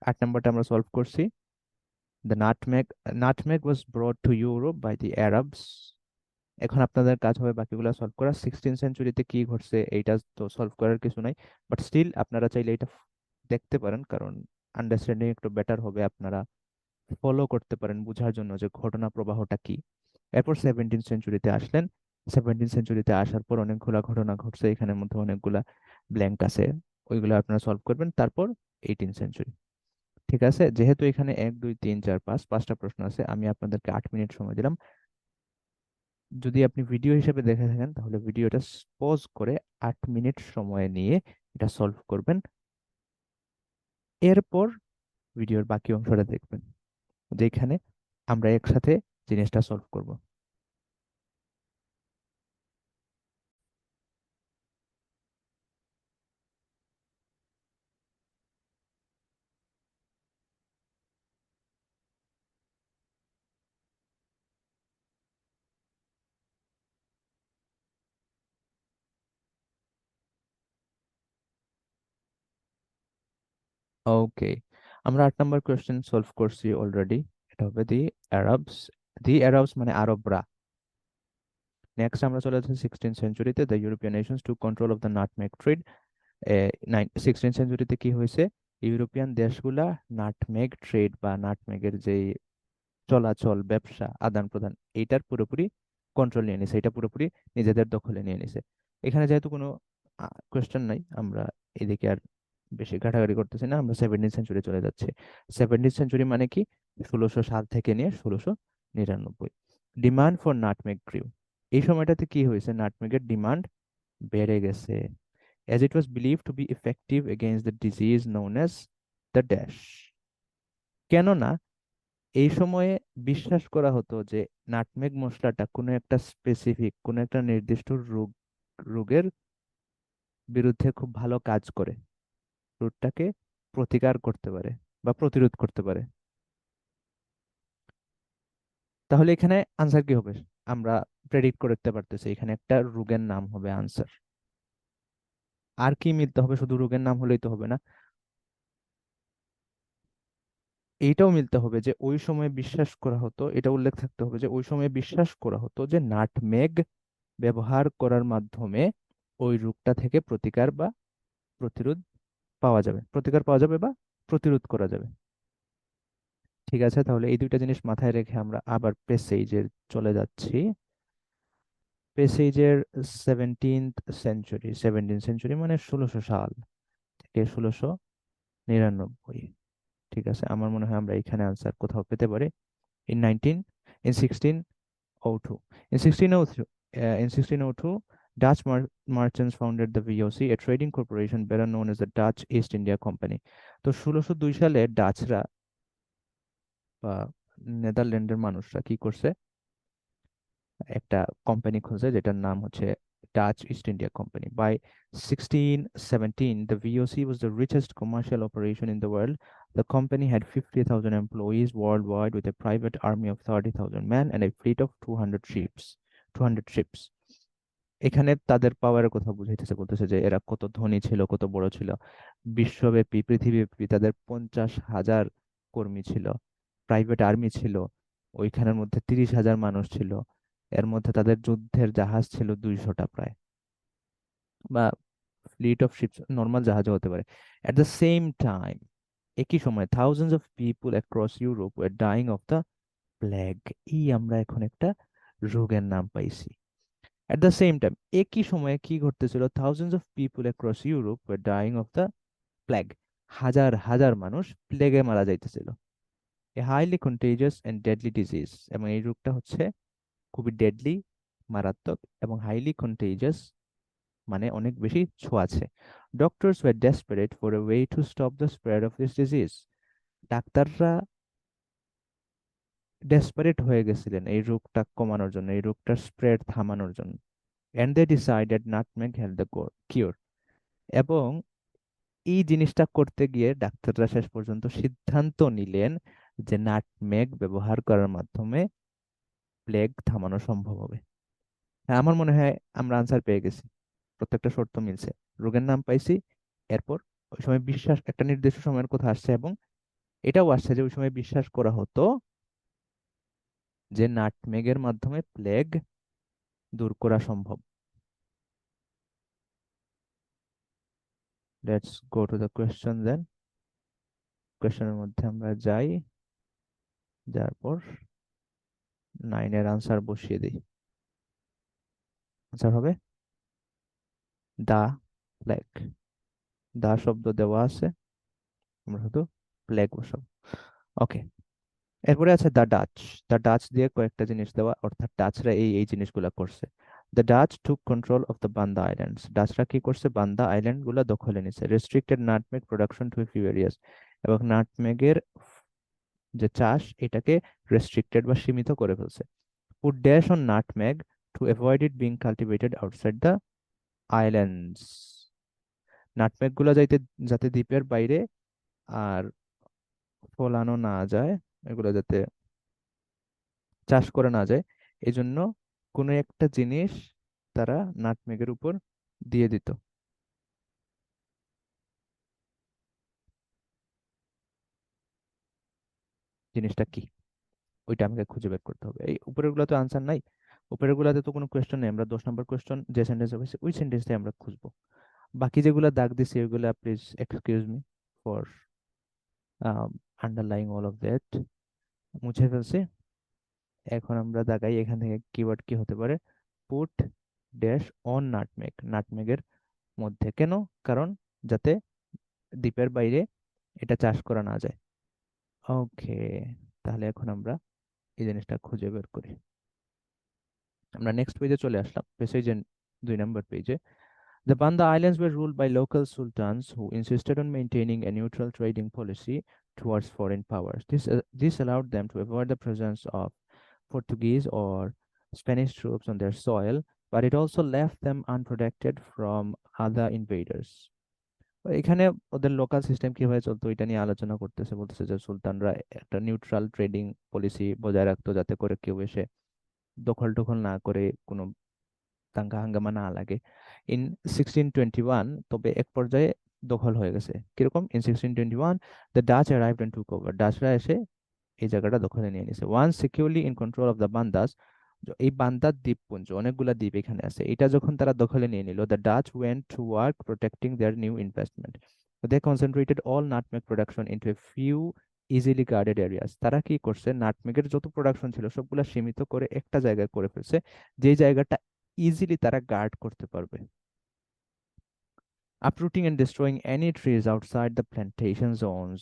8 নম্বরটা আমরা সলভ করছি। The nutmeg was brought to Europe by the Arabs. এখন আপনাদের কাজ হবে বাকিগুলো সলভ করা। 16th সেঞ্চুরিতে কি ঘটছে এইটা তো সলভ করার কিছু নাই, বাট স্টিল আপনারা চাইলে এটা দেখতে পারেন, কারণ আন্ডারস্ট্যান্ডিং একটু বেটার হবে। আপনারা ফলো করতে পারেন বোঝার জন্য যে ঘটনা প্রবাহটা কি। এরপর 17th সেঞ্চুরিতে আসলেন। 17th সেঞ্চুরিতে আসার পর অনেকগুলা ঘটনা ঘটছে, এখানের মধ্যে অনেকগুলা ব্ল্যাঙ্ক আছে, ওইগুলো আপনারা সলভ করবেন। তারপর 18th সেঞ্চুরি। ঠিক আছে, যেহেতু এখানে 1 2 3 4 5 5টা প্রশ্ন আছে, আমি আপনাদেরকে 8 মিনিট সময় দিলাম। যদি আপনি ভিডিও হিসেবে দেখে থাকেন তাহলে ভিডিওটা পজ করে 8 মিনিট সময় নিয়ে এটা সলভ করবেন। এরপর ভিডিওর বাকি অংশটা দেখবেন, যেখানে আমরা একসাথে জিনিসটা সলভ করব। ওকে, আমরা 8 নম্বর কোয়েশ্চেন সলভ করছি অলরেডি। এটা হবে দি অ্যারাবস। দি অ্যারাবস মানে আরবরা। নেক্সট আমরা চলে যাচ্ছি 16th সেঞ্চুরিতে। The European nations to control of the nutmeg trade. 16th সেঞ্চুরিতে কি হয়েছে? ইউরোপিয়ান দেশগুলা নাটমেগ ট্রেড বা নাটমেগের যে চলাচল, ব্যবসা, আদান প্রদান, এইটার পুরোপুরি কন্ট্রোল নিয়ে নিছে, এটা পুরোপুরি নিজেদের দখলে নিয়ে নিছে। এখানে যেহেতু কোনো কোয়েশ্চেন নাই, আমরা এদিকে আর বেশি ঘাটাঘাটি করতেছি না, আমরা 17th সেঞ্চুরি চলে যাচ্ছি। 17th সেঞ্চুরি মানে কি? 1607 থেকে নিয়ে 1699। Demand for nutmeg গ্রিউ। এই সময়টাতে কি হয়েছে? নাটমেগের ডিমান্ড বেড়ে গেছে, as it was believed to be effective against the disease known as the dash। কেননা এই সময়ে বিশ্বাস করা হতো যে নাটমেগ মশলাটা কোনো একটা স্পেসিফিক, কোনো একটা নির্দিষ্ট রোগের বিরুদ্ধে খুব ভালো কাজ করে, রোগটাকে প্রতিকার করতে পারে বা প্রতিরোধ করতে পারে। তাহলে এখানে আনসার কি হবে? আমরা প্রেডিক্ট করতে পারতেছি এখানে একটা রোগের নাম হবে আনসার। আর কি মিলতে হবে? শুধু রোগের নাম হলেই তো হবে না, এইটাও মিলতে হবে যে ওই সময় বিশ্বাস করা হতো, এটা উল্লেখ থাকতে হবে যে ওই সময় বিশ্বাস করা হতো যে নাটমেগ ব্যবহার করার মাধ্যমে ওই রোগটা থেকে প্রতিকার বা প্রতিরোধ পাওয়া যাবে, প্রতিকার পাওয়া যাবে বা প্রতিরোধ করা যাবে। ঠিক আছে, তাহলে এই দুইটা জিনিস মাথায় রেখে আমরা আবার পেসেজের চলে যাচ্ছি। পেসেজের 17th সেঞ্চুরি, 17th সেঞ্চুরি মানে 1600 সাল থেকে 1699। ঠিক আছে, আমার মনে হয় আমরা এখানে আনসার কোথাও পেতে পারি। in 19 in 1602, in 1602, in 1602 Dutch merchants founded the VOC, a trading corporation better known as the Dutch East India Company। তো 1602 সালে ডাচরা বা নেদারল্যান্ডের মানুষরা কি করছে? একটা কোম্পানি খুলছে যেটার নাম হচ্ছে Dutch East India company. By 1617 the VOC was the richest commercial operation in the world. The company had 50,000 employees worldwide with a private army of 30,000 men and a fleet of 200 ships। এখানে তাদের পাওয়ারের কথা বুঝাইতেছে, বলতেছে যে এরা কত ধনী ছিল, কত বড় ছিল। বিশ্বব্যাপী, পৃথিবীব্যাপী তাদের 50,000 কর্মী ছিল, প্রাইভেট আর্মি ছিল, ওইখানের মধ্যে 30,000 মানুষ ছিল। এর মধ্যে তাদের যুদ্ধের জাহাজ ছিল 200টা প্রায়, বা ফ্লিট অফ শিপস নর্মাল জাহাজও হতে পারে। এট দ্য সেম টাইম, একই সময় thousands of people across Europe were dying of the plague. এই আমরা এখন একটা রোগের নাম পাইছি। এট দ্য সেম টাইম, একই সময়ে কি ঘটতেছিল, thousands of people across Europe were dying of the plague. হাজার হাজার মানুষ প্লেগে মারা যাইতেছিল। A highly contagious and deadly disease, এবং এই রোগটা হচ্ছে খুবই ডেডলি, মারাত্মক, এবং হাইলি কন্টেজিয়াস মানে অনেক বেশি ছোঁয়াচে। Doctors were desperate for a way to stop the spread of this disease. ডাক্তাররা ডেসপারেট হয়ে গেছিলেন এই রোগটা কমানোর জন্য, এই রোগটার স্প্রেড থামানোর জন্য। And they decided nutmeg help the cure. এবং এই জিনিসটা করতে গিয়ে ডাক্তাররা শেষ পর্যন্ত সিদ্ধান্ত নিলেন যে নাটমেগ ব্যবহার করার মাধ্যমে প্লেগ থামানো সম্ভব হবে। হ্যাঁ, আমার মনে হয় আমরা আনসার পেয়ে গেছি, প্রত্যেকটা শর্ত মিলছে, রোগের নাম পাইছি, এরপর ওই সময় বিশ্বাস একটা নির্দিষ্ট সময়ের কথা আসছে, এবং এটাও আসছে যে ওই সময় বিশ্বাস করা হতো যে নাটমেগের মাধ্যমে প্লেগ দূর করা সম্ভব। Let's go to the question then. কোয়েশ্চেনের মধ্যে আমরা যাই, যার পর 9 এর আনসার বসিয়ে দিই। আনসার হবে দা প্লেগ। দা শব্দ দেওয়া আছে, আমরা শুধু প্লেগ বসাবো। ওকে, এরপরে আছে দ্য ডাচ। দ্য ডাচ দিয়ে কয়েকটা জিনিস দেওয়া, অর্থাৎ ডাচরা এই এই জিনিসগুলা করছে। The Dutch took control of the Banda islands. ডাচরা কি করছে, বান্দা আইল্যান্ড গুলা দখলে নিছে। Restricted nutmeg production to few areas, এবং নাটমেগের যে চাষ এটাকে রেস্ট্রিক্টেড বা সীমিত করে ফেলছে। Put dash on nutmeg to avoid it being cultivated outside the islands. Nutmeg গুলা যাইতে, যাতে দ্বীপের বাইরে আর ফলানো না যায়, এগুলো যাতে চাষ করা না যায়, এই জন্য কোনো একটা জিনিস তারা নাটমেগের উপর দিয়ে দিত। জিনিসটা কি, ওইটা আমাকে খুঁজে বের করতে হবে। এই উপরের গুলো তো আনসার নাই, উপরের গুলাতে তো কোনো কোয়েশ্চেন নেই, আমরা 10 নম্বর কোয়েশ্চেন যে সেন্টেন্স হবে ওই সেন্টেন্সটাই আমরা খুঁজবো। বাকি যেগুলো দাগ দিছি ওইগুলা please excuse me for underlying all of that, মুছে ফেলছি। এখন আমরা দাগাই এখান থেকে কিওয়ার্ড কি হতে পারে। পুট ড্যাশ অন নাটমেগ, নাটমেগের মধ্যে, কেন, কারণ যাতে দ্বীপের বাইরে এটা চাষ করা না যায়। ওকে, তাহলে এখন আমরা এই জিনিসটা খুঁজে বের করি। আমরা নেক্সট পেজে চলে আসলাম, পেজে 2 নম্বর পেজে। The Banda Islands were ruled by local sultans who insisted on maintaining a neutral trading policy towards foreign powers. This allowed them to avoid the presence of Portuguese or Spanish troops on their soil, but it also left them unprotected from other invaders. এখানে ওদের local system কিভাবে চলতো এটা নিয়ে আলোচনা করতেছে, বলতেছে যে সুলতানরা একটা নিউট্রাল ট্রেডিং পলিসি বজায় রাখতো, যাতে করে কেউ এসে দখল টখল না করে, কোনো দাঙ্গা হাঙ্গামা না লাগে। ইন 1621, তবে এক পর্যায়ে দখল হয়ে গেছে। কিরকম, in 1621 the Dutch arrived and took over, ডাচরা এসে এই জায়গাটা দখলে নিয়ে নিছে। Once securely in control of the Bandas, এই বান্দার দ্বীপপুঞ্জ, অনেকগুলা দ্বীপ এখানে আছে, এটা যখন তারা দখলে নিয়ে নিল, the Dutch went to work protecting their new investment. They concentrated all nutmeg production into a few easily guarded areas. তারা কি করছে, নাটমেগের যত প্রোডাকশন ছিল সবগুলা সীমিত করে একটা জায়গায় করে ফেলছে, যে জায়গাটা ইজিলি তারা গার্ড করতে পারবে। uprooting and destroying any trees outside the plantation zones,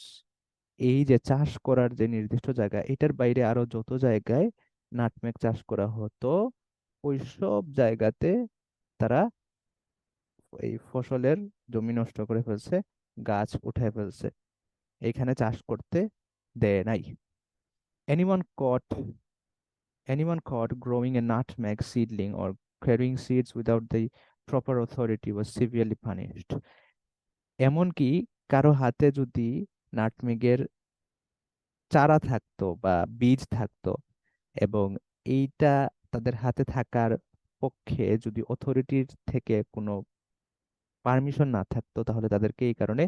এই যে চাষ করার যে নির্দিষ্ট জায়গা, এটার বাইরে আরো যত জায়গায় নাটমেগ চাষ করা হতো, ওই সব জায়গাতে তারা এই ফসলের জমি নষ্ট করে ফেলছে, গাছ উঠায় ফেলছে, এখানে চাষ করতে দেয় নাই। anyone caught anyone caught growing a nutmeg seedling or carrying seeds without the proper authority was severely punished. এমনকি কারো হাতে যদি নাটমেগের চারা থাকতো বা বীজ থাকতো, এবং এইটা তাদের হাতে থাকার পক্ষে যদি অথরিটির থেকে কোনো পারমিশন না থাকতো, তাহলে তাদেরকে এই কারণে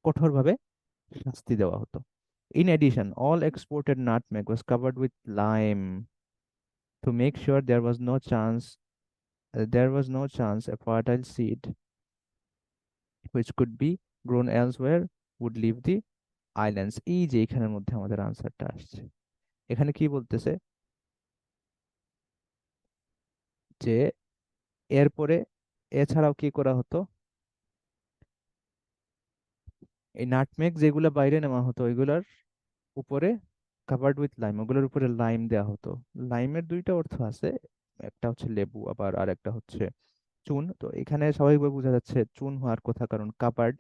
কঠোরভাবে শাস্তি দেওয়া হতো। In addition, all exported nutmeg was covered with lime to make sure there was no chance a fertile seed which could be grown elsewhere would leave the islands. এই যে এখানের মধ্যে আমাদের আনসারটা আসছে। এখানে কি বলতেছে যে এরপরে এছাড়াও কি করা হতো, এই নাটমেগ যেগুলো বাইরে নেওয়া হতো ওইগুলার উপরে কাভার্ড উইথ লাইম, ওগুলোর উপরে লাইম দেওয়া হতো। লাইমের দুইটা অর্থ আছে, একটা হচ্ছে লেবু, আবার আর একটা হচ্ছে চুন। তো এখানে স্বাভাবিকভাবে বোঝা যাচ্ছে চুন হওয়ার কথা, কারণ কাভার্ড,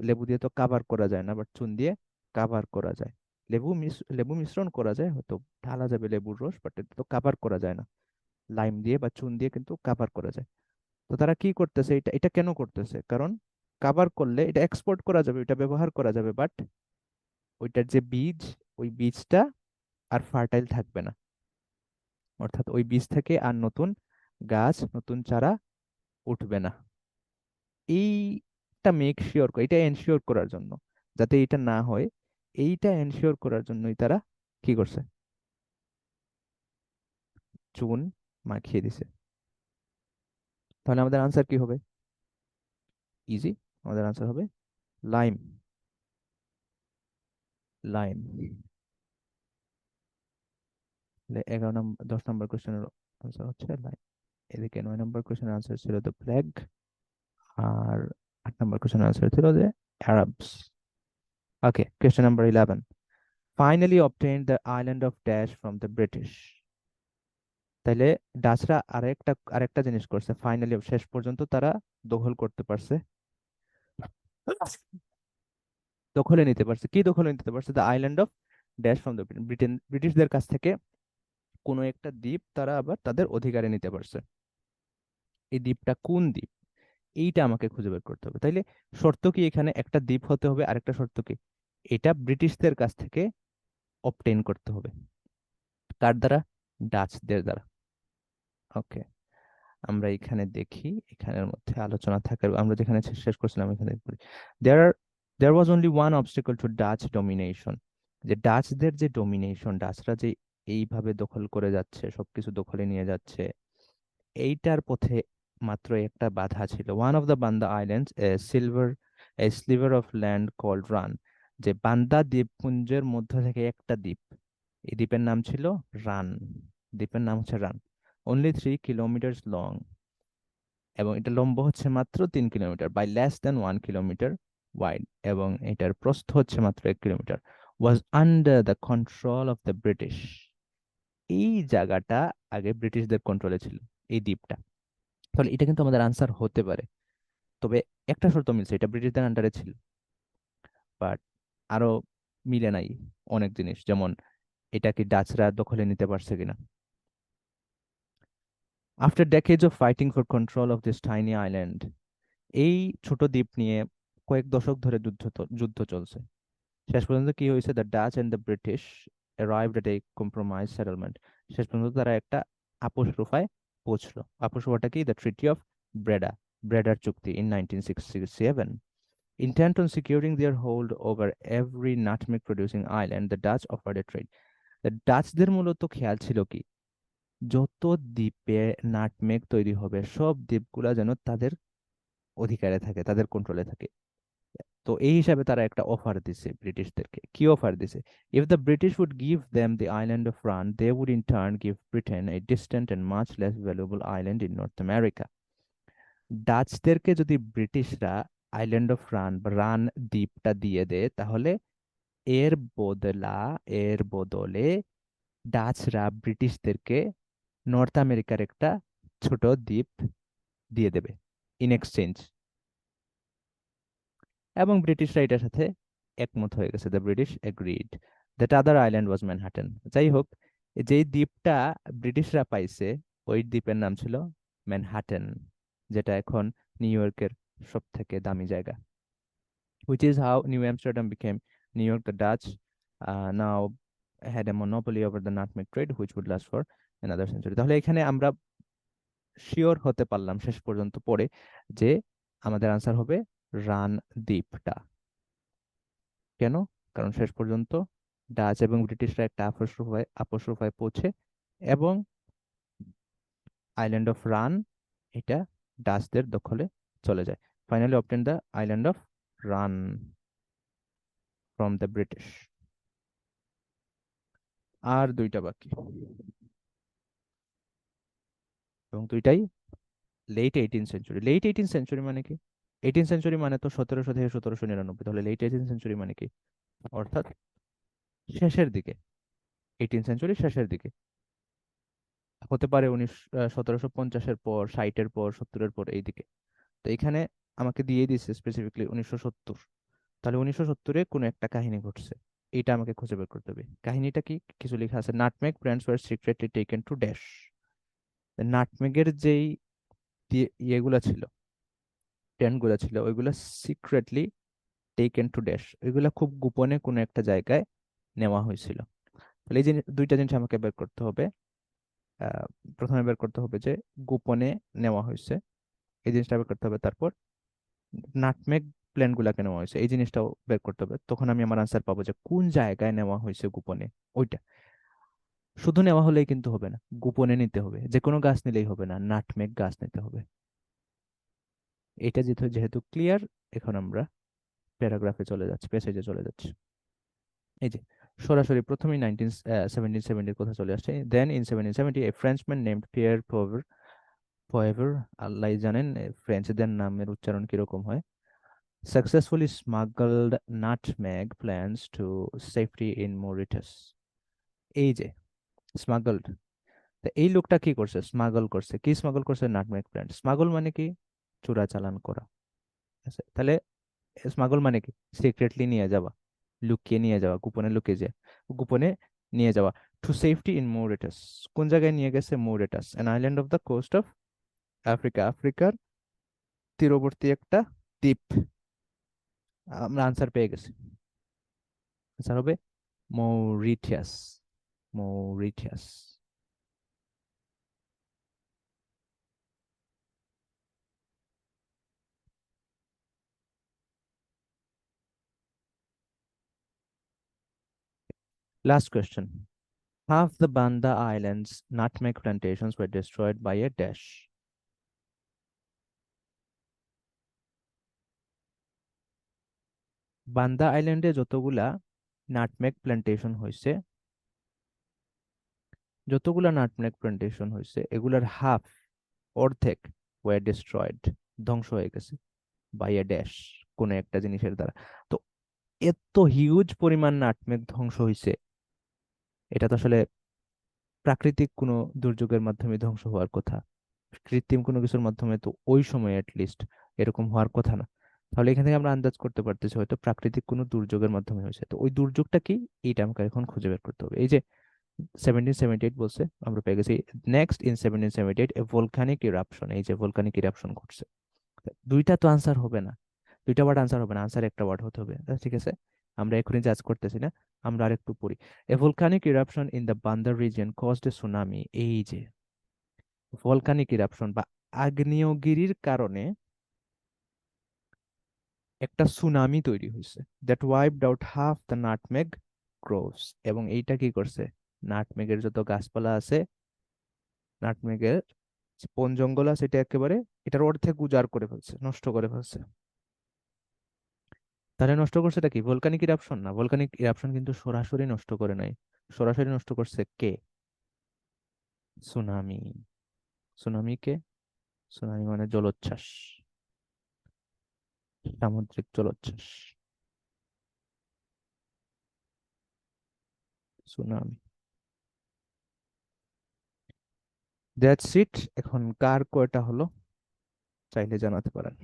লেবু দিয়ে তো কাভার করা যায় না, বাট চুন দিয়ে কাভার করা যায়। লেবু মিশ্রণ করা যায়, হয়তো ঢালা যাবে লেবুর রস, বাট এটা তো কাভার করা যায় না। লাইম দিয়ে বা চুন দিয়ে কিন্তু কাভার করা যায়। তো তারা কি করতেছে, এটা এটা কেন করতেছে, কারণ কাভার করলে এটা এক্সপোর্ট করা যাবে, এটা ব্যবহার করা যাবে, বাট ওইটার যে বীজ, ওই বীজটা আর ফার্টাইল থাকবে না। অর্থাৎ ওই বীজ থেকে আর নতুন গাছ, নতুন চারা উঠবে না। এইটা মেক শিওর, এটা এনশিওর করার জন্য, যাতে এটা না হয়, এইটা এনশিওর করার জন্যই তারা কি করছে, চুন মাখিয়ে দিছে। তাহলে আমাদের আনসার কি হবে? ইজি, আমাদের আনসার হবে লাইম। লাইম। 11 নম্বর 10 নম্বর কোশ্চেনের আনসার হচ্ছে লাইম। এদিকে 9 নম্বর কোশ্চেনের আনসার ছিল দ্য প্লেগ, আর 8 নম্বর কোশ্চেনের আনসার ছিল যে Arabs. Okay, question number 11, finally obtained the island of Dash from the British. তাইলে ডাচরা আরেকটা আরেকটা জিনিস করছে, ফাইনালি শেষ পর্যন্ত তারা দখল করতে পারছে, দখলে নিতে পারছে। কি দখলে নিতে পারছে? The island of dash from the Britain, ব্রিটিশদের কাছ থেকে কোনো একটা দ্বীপ তারা আবার তাদের অধিকারে নিতে পারছে। এই দ্বীপটা কোন দ্বীপ, এইটা আমাকে খুঁজে বের করতে হবে। তাইলে শর্ত কি এখানে? একটা দ্বীপ হতে হবে, আরেকটা শর্ত কি, এটা ব্রিটিশদের কাছ থেকে অবটেইন করতে হবে। কার দ্বারা? ডাচদের দ্বারা। ওকে, আমরা এখানে দেখি, এখানের মধ্যে আলোচনা থাকার, আমরা যেখানে শেষ করছিলাম এখানে পড়ি, দেয়ার আর there was only one obstacle to Dutch domination. যে ডাচদের যে ডমিনেশন, ডাচরা যে এইভাবে দখল করে যাচ্ছে, সবকিছু দখলে নিয়ে যাচ্ছে, এইটার পথে মাত্র একটা বাধা ছিল। One of the Banda islands, a sliver of land called Run. যে বান্দা দ্বীপপুঞ্জের মধ্য থেকে একটা দ্বীপ, এই দ্বীপের নাম ছিল রান। দ্বীপের নাম হচ্ছে রান। অনলি 3 কিলোমিটার লং, এবং এটা লম্ব হচ্ছে মাত্র 3 kilometre, by less than 1 kilometre wide, এবং এটার প্রস্থ হচ্ছে মাত্র 1 kilometre. Was under the control of the British. এই জায়গাটা আগে ব্রিটিশদের কন্ট্রোলে ছিল, এই দ্বীপটা। তাহলে এটা কিন্তু আমাদের আনসার হতে পারে। তবে একটা শর্ত মিলছে, এটা ব্রিটিশদের আন্ডারে ছিল, বাট আরো মিলে নাই অনেক জিনিস, যেমন এটা কি ডাচরা দখলে নিতে পারছে কিনা। After decades of fighting for control of this tiny island, এই ছোট দ্বীপ নিয়ে কয়েক দশক ধরে যুদ্ধ চলছে। শেষ পর্যন্ত কি হয়েছে? The Dutch and the British arrived at a compromise settlement. শেষ পর্যন্ত তারা একটা আপোষ রূপায় পৌঁছলো। আপোষ রূপাটা কি? দ্য ট্রিটি অফ ব্রেডা, ব্রেডার চুক্তি in 1967। Intent on securing their hold over every nutmeg producing island, the Dutch offered a trade. The ডাচদের মূলত খেয়াল ছিল কি, যত দ্বীপে নাটমেগ তৈরি হবে সব দ্বীপগুলা যেন তাদের অধিকারে থাকে, তাদের কন্ট্রোলে থাকে। তো এই হিসাবে তারা একটা অফার দিছে ব্রিটিশদেরকে। কি অফার দিছে? If the British would give them the island of Run, they would in turn give Britain a distant and much less valuable island in North America. ডাচদেরকে যদি ব্রিটিশরা আইল্যান্ড অফ রান বা Run দ্বীপটা দিয়ে দেয়, তাহলে এর বদলা, এর বদলে ডাচরা ব্রিটিশদেরকে নর্থ আমেরিকার একটা ছোট দ্বীপ দিয়ে দেবে ইন এক্সচেঞ্জ। এবং ব্রিটিশরা এটার সাথে একমত হয়ে গেছে। The British agreed that other island was Manhattan. যাই হোক, যেই দ্বীপটা ব্রিটিশরা পাইছে, ওই দ্বীপের নাম ছিল ম্যানহাটন, যেটা এখন নিউ ইয়র্কের সব থেকে দামি জায়গা। which is how New Amsterdam became New York. The Dutch now had a monopoly over the nutmeg trade, which would last for another century. তাহলে এখানে আমরা শিওর হতে পারলাম শেষ পর্যন্ত পড়ে যে আমাদের আনসার হবে রান দ্বীপটা। কেন? কারণ শেষ পর্যন্ত ডাচ এবং ব্রিটিশরা একটা আপোষ রূপায় পৌঁছে, এবং আইল্যান্ড অফ রান এটা ডাচদের দখলে চলে যায়। Finally obtain the island of Run from the British. আর দুইটা বাকি, এবং দুইটাই লেট 18th সেঞ্চুরি মানে কি? 18th সেঞ্চুরি মানে তো 1700 থেকে 1799, তাহলে লেট 18th সেঞ্চুরি মানে কি? অর্থাৎ শেষের দিকে, 18th সেঞ্চুরি শেষের দিকে। হতে পারে 1750-এর পর, 60-এর পর, 70-এর পর, এই দিকে। তো এখানে আমাকে দিয়ে দিচ্ছে স্পেসিফিকলি 1970। তাহলে 1970-এ কোনো একটা কাহিনী ঘটছে, এটা আমাকে খুঁজে বের করতে হবে। কাহিনীটা কি? কিছু লেখা আছে, nutmeg plants were secretly taken to dash. নাটমেগের যেই ইয়েগুলা ছিল, প্ল্যান্টগুলা ছিল, ওইগুলা সিক্রেটলি টেকেন টু ড্যাশ, ওইগুলা খুব গোপনে কোনো একটা জায়গায় নেওয়া হয়েছিল। তাহলে এই যে দুইটা জিনিস আমাকে বের করতে হবে। আহ, প্রথমে বের করতে হবে যে গোপনে নেওয়া হয়েছে, এই জিনিসটা বের করতে হবে। তারপর নাটমেগ প্ল্যান্ট গুলাকে নেওয়া হয়েছে, এই জিনিসটাও বের করতে হবে। তখন আমি আমার আনসার পাবো যে কোন জায়গায় নেওয়া হয়েছে গোপনে, ওইটা। শুধু নেওয়া হলেই কিন্তু হবে না, গোপনে নিতে হবে। যে কোনো গাছ নিলেই হবে না, নাটমেগ গাছ নিতে হবে। এটা যেহেতু যেহেতু ক্লিয়ার, এখন আমরা প্যারাগ্রাফে চলে যাচ্ছি, প্যাসেজে চলে যাচ্ছি। এই যে সরাসরি প্রথমেই 1770-এর কথা চলে আসছে। Then in 1770 a Frenchman named Pierre Poivre, Poivre, Allah জানেন ফ্রেঞ্চদের নামের উচ্চারণ কিরকম হয়, successfully smuggled nutmeg plants to safety in Mauritius. এই যে স্মাগলড, তা এই লোকটা কি করছে? স্মাগল করছে। কি স্মাগল করছে? Nutmeg plant. স্মাগল মানে কি? চোরাচালান করা। ঠিক আছে? তাহলে স্মাগল মানে কি? সিক্রেটলি নিয়ে যাওয়া, লুকিয়ে নিয়ে যাওয়া, গোপনে লুকিয়ে যায়, গোপনে নিয়ে যাওয়া। টু সেফটি ইন মৌরিটাস, কোন জায়গায় নিয়ে গেছে? Mauritius, an island off the coast of Africa, আফ্রিকার তীরবর্তী একটা দ্বীপ। আমরা আনসার পেয়ে গেছি। আনসার হবে মৌরিটিয়াস, মৌরিটিয়াস। Last question. Half the Banda Islands nutmeg plantations were destroyed by a dash. বান্দা আইল্যান্ডে যতগুলা নাটমেগ প্ল্যান্টেশন হয়েছে, এগুলার হাফ, অর্ধেক, ওয়ার ডিস্ট্রয়েড, ধ্বংস হয়ে গেছে, বাই এ ড্যাশ, কোন একটা জিনিসের দ্বারা। তো এত হিউজ পরিমাণ নাটমেগ ধ্বংস হয়েছে, এটা তো আসলে প্রাকৃতিক কোনো দুর্যোগের মাধ্যমে ধ্বংস হওয়ার কথা। কৃত্রিম কোনো কিছুর মাধ্যমে তো ওই সময় লিস্ট এরকম হওয়ার কথা না। তাহলে এখান থেকে আমরা আন্দাজ করতে পারতেছি হয়তো প্রাকৃতিক কোনো দুর্যোগের মাধ্যমে হয়েছে। তো ওই দুর্যোগটা কি, এইটা আমাকে এখন খুঁজে বের করতে হবে। এই যে 1778 বলছে, আমরা পেয়ে গেছি। Next in 1778 A volcanic eruption, এই যে ভলকানিক ইরাপশন ঘটছে। দুইটা তো আনসার হবে না, দুইটা ওয়ার্ড আনসার হবে না, আনসার একটা ওয়ার্ড হতে হবে। ঠিক আছে, আমরা এখনই জাজ করতেছি না, আমরা আরেকটু পড়ি। এ ভলকানিক ইরাপশন ইন দ্য বান্দার রিজিয়ন কজড এ সুনামি, এই যে ভলকানিক ইরাপশন বা আগ্নেয়গিরির কারণে একটা সুনামি তৈরি হয়েছে, that wiped out half the nutmeg groves. এবং এইটা কি করছে? নাটমেগের যত গাছপালা আছে, নাটমেগের যে বন জঙ্গল আছে, এটা একেবারে এটার অর্ধেক উজাড় করে ফেলছে, নষ্ট করে ফেলছে। তাহলে নষ্ট করছে এটা কি? ভলকানিক ইরাপশন না, ভলকানিক ইরাপশন কিন্তু সরাসরি নষ্ট করে নাই। সরাসরি নষ্ট করছে কে? সুনামি। সুনামি কে? সুনামি মানে জলোচ্ছ্বাস, সামুদ্রিক জলোচ্ছ্বাস, সুনামি। That's it. এখন কার কয়টা হলো চাইলে জানাতে পারেন।